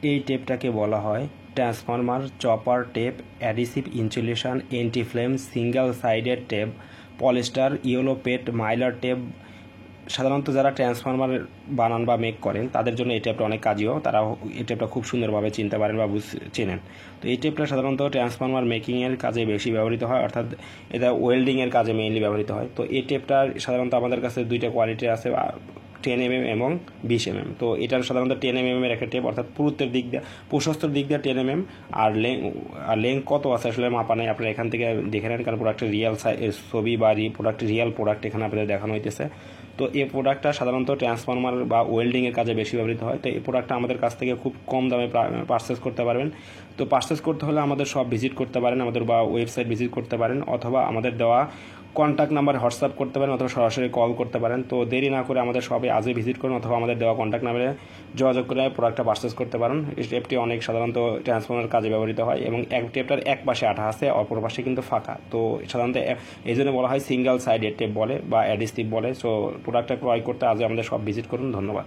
এই টেপটাকে বলা হয় transformer chopper tape, adhesive insulation, anti flame, single sided tape, polyester, yellow pet, mylar tape. সাধারণত যারা ট্রান্সফরমার বানান বা মেক করেন তাদের জন্য এই টেপটা অনেক কাজীয়, তারা এই টেপটা খুব সুন্দরভাবে চিনতে পারেন বা চেনেন। তো এই টেপটা সাধারণত ট্রান্সফরমার মেকিংয়ের কাজে বেশি ব্যবহৃত হয়, অর্থাৎ এটা ওয়েল্ডিংয়ের কাজে মেইনলি ব্যবহৃত হয়। তো এই টেপটার সাধারণত আমাদের কাছে দুইটা কোয়ালিটি আছে, 10 mm এবং 20 mm। তো এটার সাধারণত 10 mm এর একটা টেপ, অর্থাৎ পুরুত্বের দিক দিয়ে প্রশস্তর দিক দিয়ে 10 mm, আর লেংথ কত আছে আসলে মাপা নেই, আপনারা এখান থেকে দেখে নেন, কারণ প্রোডাক্টের রিয়াল ছবি বা রিয়াল প্রোডাক্ট এখানে আপনাদের দেখানো হইতেছে। তো এই প্রোডাক্টটা সাধারণত ট্রান্সফরমার বা ওয়েল্ডিংয়ের কাজে বেশি ব্যবহৃত হয়। তো এই প্রোডাক্টটা আমাদের কাছ থেকে খুব কম দামে পারচেস করতে পারবেন। তো পারচেস করতে হলে আমাদের শপ ভিজিট করতে পারেন, আমাদের বা ওয়েবসাইট ভিজিট করতে পারেন, অথবা আমাদের দেওয়া কন্ট্যাক্ট নাম্বার হোয়াটসঅ্যাপ করতে পারেন, অথবা সরাসরি কল করতে পারেন। তো দেরি না করে আমাদের শপে আজই ভিজিট করুন, অথবা আমাদের দেওয়া কন্ট্যাক্ট নাম্বারে যোগাযোগ করে প্রোডাক্টটা পারচেস করতে পারেন। এই টেপটি অনেক সাধারণত ট্রান্সফরমার কাজে ব্যবহৃত হয়, এবং এক টেপটার এক পাশে আঠা আছে, অপর পাশে কিন্তু ফাঁকা। তো সাধারণত এই জন্য বলা হয় সিঙ্গেল সাইডেড টেপ বলে বা অ্যাডিসিভ বলে। সো প্রোডাক্টটা ক্রয় করতে আজই আমাদের শপ ভিজিট করুন। ধন্যবাদ।